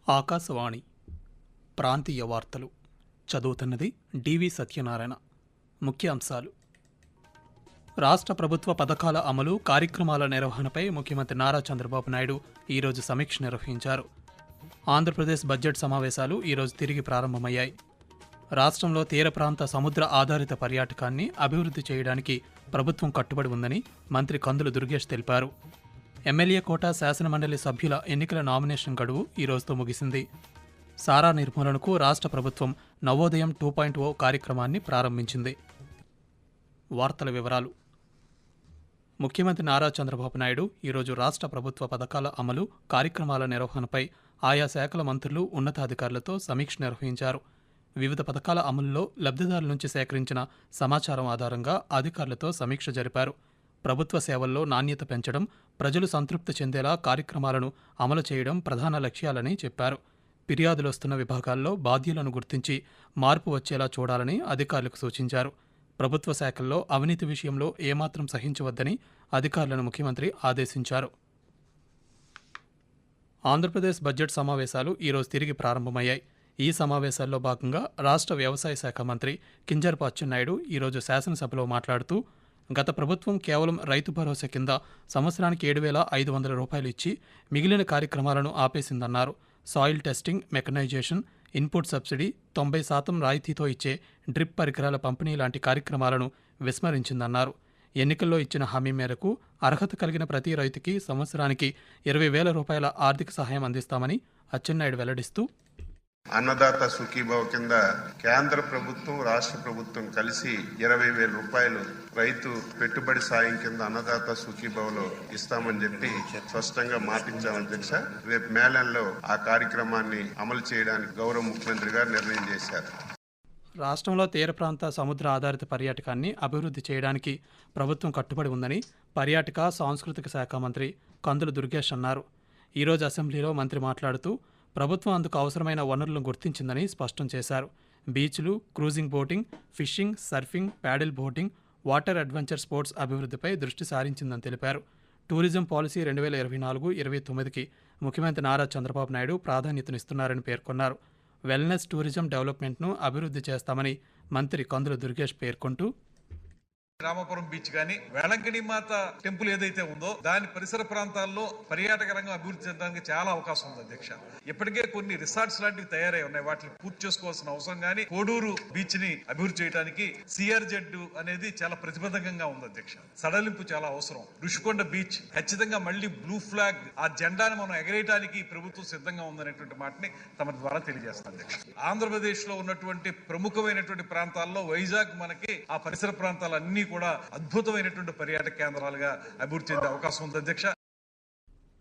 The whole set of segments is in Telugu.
ఆకాశవాణి ప్రాంతీయ వార్తలు చదువుతున్నది డివి సత్యనారాయణ. ముఖ్యాంశాలు: రాష్ట్ర ప్రభుత్వ పథకాల అమలు, కార్యక్రమాల నిర్వహణపై ముఖ్యమంత్రి నారా చంద్రబాబు నాయుడు ఈరోజు సమీక్ష నిర్వహించారు. ఆంధ్రప్రదేశ్ బడ్జెట్ సమావేశాలు ఈరోజు తిరిగి ప్రారంభమయ్యాయి. రాష్ట్రంలో తీర ప్రాంత సముద్ర ఆధారిత పర్యాటకాన్ని అభివృద్ధి చేయడానికి ప్రభుత్వం కట్టుబడి ఉందని మంత్రి కందుల దుర్గేష్ తెలిపారు. ఎమ్మెల్యే కోట శాసనమండలి సభ్యుల ఎన్నికల నామినేషన్ గడువు ఈ రోజుతో ముగిసింది. సారా నిర్మూలనకు రాష్ట్ర ప్రభుత్వం నవోదయం 2.0 కార్యక్రమాన్ని ప్రారంభించింది. వార్తల వివరాలు: ముఖ్యమంత్రి నారా చంద్రబాబు నాయుడు ఈరోజు రాష్ట్ర ప్రభుత్వ పథకాల అమలు, కార్యక్రమాల నిర్వహణపై ఆయా శాఖల మంత్రులు, ఉన్నతాధికారులతో సమీక్ష నిర్వహించారు. వివిధ పథకాల అమలులో లబ్ధిదారుల నుంచి సేకరించిన సమాచారం ఆధారంగా అధికారులతో సమీక్ష జరిపారు. ప్రభుత్వ సేవల్లో నాణ్యత పెంచడం, ప్రజలు సంతృప్తి చెందేలా కార్యక్రమాలను అమలు చేయడం ప్రధాన లక్ష్యాలని చెప్పారు. ఫిర్యాదులొస్తున్న విభాగాల్లో బాధ్యులను గుర్తించి మార్పు వచ్చేలా చూడాలని అధికారులకు సూచించారు. ప్రభుత్వ శాఖల్లో అవినీతి విషయంలో ఏమాత్రం సహించవద్దని అధికారులను ముఖ్యమంత్రి ఆదేశించారు. ఆంధ్రప్రదేశ్ బడ్జెట్ సమావేశాలు ఈరోజు తిరిగి ప్రారంభమయ్యాయి. ఈ సమావేశాల్లో భాగంగా రాష్ట్ర వ్యవసాయ శాఖ మంత్రి కింజరాపు అచ్చెన్నాయుడు ఈరోజు శాసనసభలో మాట్లాడుతూ, గత ప్రభుత్వం కేవలం రైతు భరోసా కింద సంవత్సరానికి 7,500 రూపాయలు ఇచ్చి మిగిలిన కార్యక్రమాలను ఆపేసిందన్నారు. Soil testing, mechanisation, input subsidy, 90% రాయితీతో ఇచ్చే డ్రిప్ పరికరాల పంపిణీ లాంటి కార్యక్రమాలను విస్మరించిందన్నారు. ఎన్నికల్లో ఇచ్చిన హామీ మేరకు అర్హత కలిగిన ప్రతి రైతుకి సంవత్సరానికి 20,000 రూపాయల ఆర్థిక సహాయం అందిస్తామని అచ్చెన్నాయుడు వెల్లడిస్తూ, అన్నదాత సుఖీభావ కింద కేంద్ర ప్రభుత్వం, రాష్ట్ర ప్రభుత్వం కలిసి 20,000 రూపాయలు రైతు పెట్టుబడి సాయం కింద అన్నదాత సుఖీభావలో ఇస్తామని చెప్పి స్పష్టంగా మాటించాం అధ్యక్ష. రేపు మేళంలో ఆ కార్యక్రమాన్ని అమలు చేయడానికి గౌరవ ముఖ్యమంత్రి గారు నిర్ణయం చేశారు. రాష్ట్రంలో తీర ప్రాంత సముద్ర ఆధారిత పర్యాటకాన్ని అభివృద్ధి చేయడానికి ప్రభుత్వం కట్టుబడి ఉందని పర్యాటక, సాంస్కృతిక శాఖ మంత్రి కందుల దుర్గేష్ అన్నారు. ఈరోజు అసెంబ్లీలో మంత్రి మాట్లాడుతూ, ప్రభుత్వం అందుకు అవసరమైన వనరులను గుర్తించిందని స్పష్టం చేశారు. బీచ్లు, cruising boating, fishing, surfing, paddle boating, water adventure sports అభివృద్ధిపై దృష్టి సారించిందని తెలిపారు. టూరిజం పాలసీ 2024-29కి ముఖ్యమంత్రి నారా చంద్రబాబు నాయుడు ప్రాధాన్యతనిస్తున్నారని పేర్కొన్నారు. వెల్నెస్ టూరిజం డెవలప్మెంట్ను అభివృద్ధి చేస్తామని మంత్రి కందుల దుర్గేష్ పేర్కొంటూ, రామాపురం బీచ్ గాని, వేలంకణి మాత టెంపుల్ ఏదైతే ఉందో దాని పరిసర ప్రాంతాల్లో పర్యాటక రంగం అభివృద్ధి చెందడానికి చాలా అవకాశం ఉంది అధ్యక్ష. ఇప్పటికే కొన్ని రిసార్ట్స్ లాంటివి తయారై ఉన్నాయి. వాటిని పూర్తి చేసుకోవాల్సిన అవసరం గానీ, కోడూరు బీచ్ ని అభివృద్ధి చేయడానికి సిఆర్జెడ్ అనేది చాలా ప్రతిబంధకంగా ఉంది అధ్యక్ష. సడలింపు చాలా అవసరం. ఋషికొండ బీచ్ ఖచ్చితంగా మళ్ళీ బ్లూ ఫ్లాగ్, ఆ జెండాను మనం ఎగరేయడానికి ప్రభుత్వం సిద్ధంగా ఉందనేటువంటి మాటని తమ ద్వారా తెలియజేస్తాం అధ్యక్ష. ఆంధ్రప్రదేశ్ లో ఉన్నటువంటి ప్రముఖమైనటువంటి ప్రాంతాల్లో వైజాగ్ మనకి ఆ పరిసర ప్రాంతాలన్నీ కూడా అద్భుతమైనటువంటి పర్యాటక కేంద్రాలుగా అభివృద్ధి చెందే అవకాశం ఉంది అధ్యక్ష.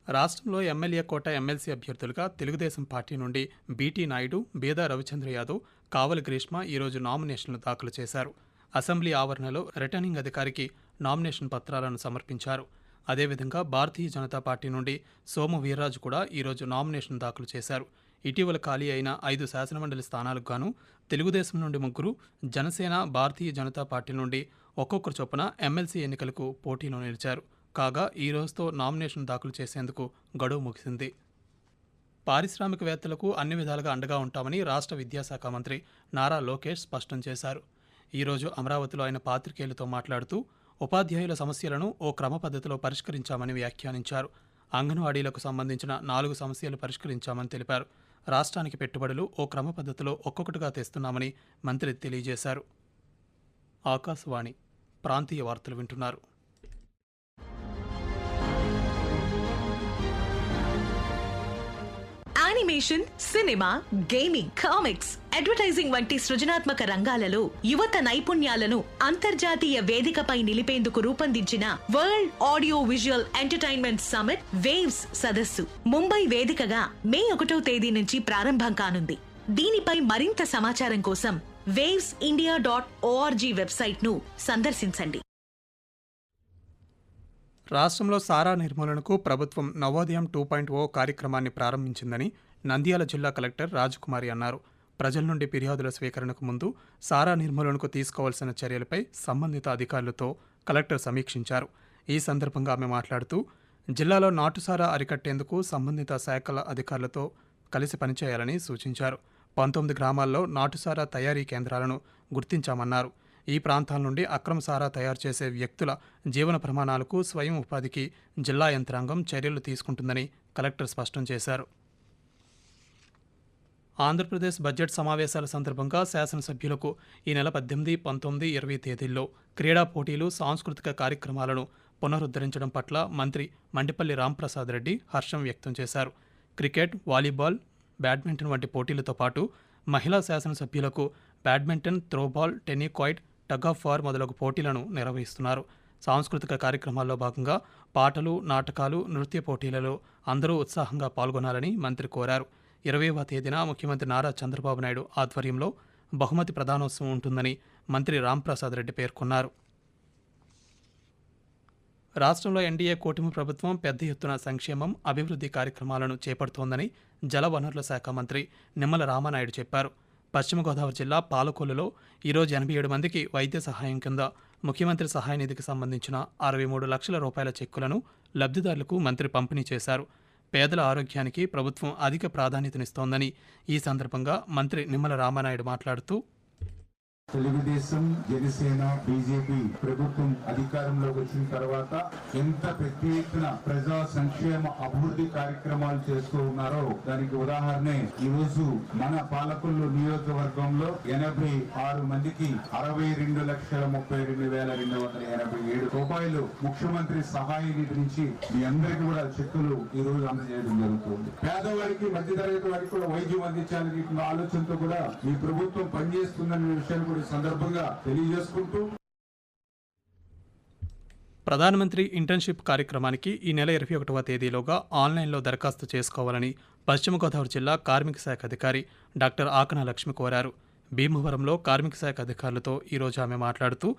రాష్ట్రంలో ఎమ్మెల్యే కోట, ఎమ్మెల్సీ అభ్యర్థులుగా తెలుగుదేశం పార్టీ నుండి బీటీ నాయుడు, బేదా రవిచంద్ర యాదవ్, కావలి గ్రీష్మ ఈరోజు నామినేషన్లు దాఖలు చేశారు. అసెంబ్లీ ఆవరణలో రిటర్నింగ్ అధికారికి నామినేషన్ పత్రాలను సమర్పించారు. అదేవిధంగా భారతీయ జనతా పార్టీ నుండి సోము వీర్రాజు కూడా ఈరోజు నామినేషన్ దాఖలు చేశారు. ఇటీవల ఖాళీ అయిన 5 శాసనమండలి స్థానాలకు గాను తెలుగుదేశం నుండి 3, జనసేన, భారతీయ జనతా పార్టీ నుండి ఒక్కొక్కరు చొప్పున ఎమ్మెల్సీ ఎన్నికలకు పోటీలో నిలిచారు. కాగా ఈ రోజుతో నామినేషన్ దాఖలు చేసేందుకు గడువు ముగిసింది. పారిశ్రామికవేత్తలకు అన్ని విధాలుగా అండగా ఉంటామని రాష్ట్ర విద్యాశాఖ మంత్రి నారా లోకేష్ స్పష్టం చేశారు. ఈరోజు అమరావతిలో ఆయన పాత్రికేయులతో మాట్లాడుతూ, ఉపాధ్యాయుల సమస్యలను ఓ క్రమ పద్ధతిలో పరిష్కరించామని వ్యాఖ్యానించారు. అంగన్వాడీలకు సంబంధించిన 4 సమస్యలు పరిష్కరించామని తెలిపారు. రాష్ట్రానికి పెట్టుబడులు ఓ క్రమ పద్ధతిలో ఒక్కొక్కటిగా తెస్తున్నామని మంత్రి తెలియజేశారు. ఆకాశవాణి ప్రాంతీయ వార్తలు వింటున్నారు. Animation, cinema, gaming, comics, advertising వంటి సృజనాత్మక రంగాలలో యువత నైపుణ్యాలను అంతర్జాతీయ వేదికపై నిలిపేందుకు రూపొందించిన world audio visual entertainment summit waves సదస్సు ముంబై వేదికగా మే 1వ తేదీ నుంచి ప్రారంభం కానుంది. దీనిపై మరింత సమాచారం కోసం wavesindia.org వెబ్సైట్ ను సందర్శించండి. రాష్ట్రంలో సారా నిర్మూలనకు ప్రభుత్వం నవోదయం 2.0 కార్యక్రమాన్ని ప్రారంభించిందని నంద్యాల జిల్లా కలెక్టర్ రాజకుమారి అన్నారు. ప్రజల నుండి ఫిర్యాదుల స్వీకరణకు ముందు సారా నిర్మూలనకు తీసుకోవాల్సిన చర్యలపై సంబంధిత అధికారులతో కలెక్టర్ సమీక్షించారు. ఈ సందర్భంగా ఆమె మాట్లాడుతూ జిల్లాలో నాటుసారా అరికట్టేందుకు సంబంధిత శాఖల అధికారులతో కలిసి పనిచేయాలని సూచించారు. 19 గ్రామాల్లో నాటుసారా తయారీ కేంద్రాలను గుర్తించామన్నారు. ఈ ప్రాంతాల నుండి అక్రమ సారా తయారు చేసే వ్యక్తుల జీవన ప్రమాణాలకు స్వయం ఉపాధికి జిల్లా యంత్రాంగం చర్యలు తీసుకుంటుందని కలెక్టర్ స్పష్టం చేశారు. ఆంధ్రప్రదేశ్ బడ్జెట్ సమావేశాల సందర్భంగా శాసనసభ్యులకు ఈ నెల 18, 19, 20 తేదీల్లో క్రీడా పోటీలు, సాంస్కృతిక కార్యక్రమాలను పునరుద్ధరించడం పట్ల మంత్రి మండిపల్లి రాంప్రసాద్ రెడ్డి హర్షం వ్యక్తం చేశారు. క్రికెట్, వాలీబాల్, బ్యాడ్మింటన్ వంటి పోటీలతో పాటు మహిళా శాసనసభ్యులకు badminton, throwball, tennikoit, tug of war మొదలగు పోటీలను నిర్వహిస్తున్నారు. సాంస్కృతిక కార్యక్రమాల్లో భాగంగా పాటలు, నాటకాలు, నృత్య పోటీలలో అందరూ ఉత్సాహంగా పాల్గొనాలని మంత్రి కోరారు. 20వ తేదీన ముఖ్యమంత్రి నారా చంద్రబాబు నాయుడు ఆధ్వర్యంలో బహుమతి ప్రదానోత్సవం ఉంటుందని మంత్రి రాంప్రసాద్ రెడ్డి పేర్కొన్నారు. రాష్ట్రంలో ఎన్డీఏ కూటమి ప్రభుత్వం పెద్ద ఎత్తున సంక్షేమం, అభివృద్ధి కార్యక్రమాలను చేపడుతోందని జలవనరుల శాఖ మంత్రి నిమ్మల రామానాయుడు చెప్పారు. పశ్చిమ గోదావరి జిల్లా పాలకొల్లులో ఈరోజు 87 మందికి వైద్య సహాయం కింద ముఖ్యమంత్రి సహాయ నిధికి సంబంధించిన 63 లక్షల రూపాయల చెక్కులను లబ్ధిదారులకు మంత్రి పంపిణీ చేశారు. పేదల ఆరోగ్యానికి ప్రభుత్వం అధిక ప్రాధాన్యతనిస్తోందని ఈ సందర్భంగా మంత్రి నిమ్మల రామానాయుడు మాట్లాడుతూ తెలుగుదేశం, జనసేన, బీజేపీ ప్రభుత్వం అధికారంలోకి వచ్చిన తర్వాత ఎంత పెద్ద ఎత్తున ప్రజా సంక్షేమ అభివృద్ధి కార్యక్రమాలు చేస్తూ ఉన్నారో దానికి ఉదాహరణ ఈ రోజు మన పాలకొల్లు నియోజకవర్గంలో 86 మందికి 62,32,287 రూపాయలు ముఖ్యమంత్రి సహాయ నిధి నుంచి మీ అందరికీ కూడా చెక్కులు ఈ రోజు అందజేయడం జరుగుతుంది. పేదవారికి, మధ్యతరగతి వారికి కూడా వైద్యం అందించాలని ఆలోచనతో కూడా ఈ ప్రభుత్వం పనిచేస్తుందనే విషయాన్ని కూడా సందర్భంగా తెలియజేసుకుంటూ ప్రధానమంత్రి ఇంటర్న్షిప్ కార్యక్రమానికి ఈ నెల 21వ తేదీలోగా ఆన్లైన్లో దరఖాస్తు చేసుకోవాలని పశ్చిమ గోదావరి జిల్లా కార్మిక శాఖ అధికారి డాక్టర్ ఆకన లక్ష్మి కోరారు. భీమవరంలో కార్మిక శాఖ అధికారులతో ఈరోజు ఆమె మాట్లాడుతూ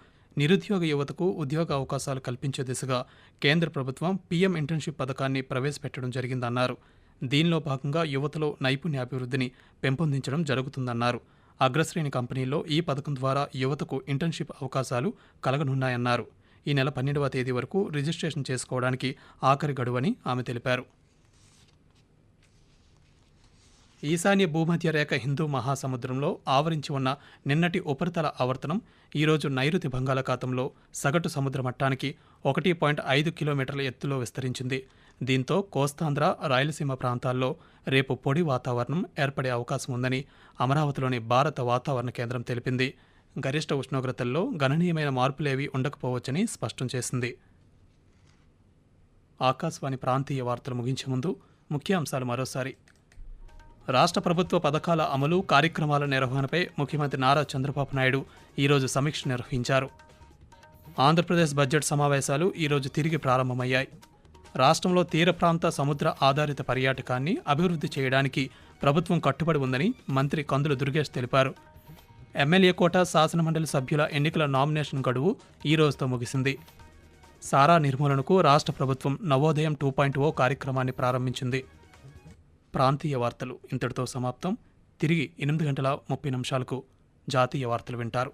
నిరుద్యోగ యువతకు ఉద్యోగ అవకాశాలు కల్పించే దిశగా కేంద్ర ప్రభుత్వం పీఎం ఇంటర్న్షిప్ పథకాన్ని ప్రవేశపెట్టడం జరిగిందన్నారు. దీనిలో భాగంగా యువతలో నైపుణ్యాభివృద్ధిని పెంపొందించడం జరుగుతుందన్నారు. అగ్రశ్రేణి కంపెనీల్లో ఈ పథకం ద్వారా యువతకు ఇంటర్న్షిప్ అవకాశాలు కలగనున్నాయన్నారు. ఈ నెల 12వ తేదీ వరకు రిజిస్ట్రేషన్ చేసుకోవడానికి ఆఖరి గడువని ఆమె తెలిపారు. ఈశాన్య భూమధ్య రేఖ హిందూ మహాసముద్రంలో ఆవరించి ఉన్న నిన్నటి ఉపరితల ఆవర్తనం ఈరోజు నైరుతి బంగాళాఖాతంలో సగటు సముద్ర మట్టానికి 1.5 కిలోమీటర్ల ఎత్తులో విస్తరించింది. దీంతో కోస్తాంధ్ర, రాయలసీమ ప్రాంతాల్లో రేపు పొడి వాతావరణం ఏర్పడే అవకాశం ఉందని అమరావతిలోని భారత వాతావరణ కేంద్రం తెలిపింది. గరిష్ట ఉష్ణోగ్రతల్లో గణనీయమైన మార్పులేవీ ఉండకపోవచ్చని స్పష్టం చేసింది. ఆకాశవాణి ప్రాంతీయ వార్తలు ముగించే ముందు ముఖ్యాంశాలు మరోసారి. రాష్ట్ర ప్రభుత్వ పథకాల అమలు, కార్యక్రమాల నిర్వహణపై ముఖ్యమంత్రి నారా చంద్రబాబు నాయుడు ఈరోజు సమీక్ష నిర్వహించారు. ఆంధ్రప్రదేశ్ బడ్జెట్ సమావేశాలు ఈరోజు తిరిగి ప్రారంభమయ్యాయి. రాష్ట్రంలో తీర ప్రాంత సముద్ర ఆధారిత పర్యాటకాన్ని అభివృద్ధి చేయడానికి ప్రభుత్వం కట్టుబడి ఉందని మంత్రి కందుల దుర్గేష్ తెలిపారు. ఎమ్మెల్యే కోట, శాసనమండలి సభ్యుల ఎన్నికల నామినేషన్ గడువు ఈ రోజుతో ముగిసింది. సారా నిర్మూలనకు రాష్ట్ర ప్రభుత్వం నవోదయం 2.0 కార్యక్రమాన్ని ప్రారంభించింది. ప్రాంతీయ వార్తలు ఇంతటితో సమాప్తం. తిరిగి 8:30 జాతీయ వార్తలు వింటారు.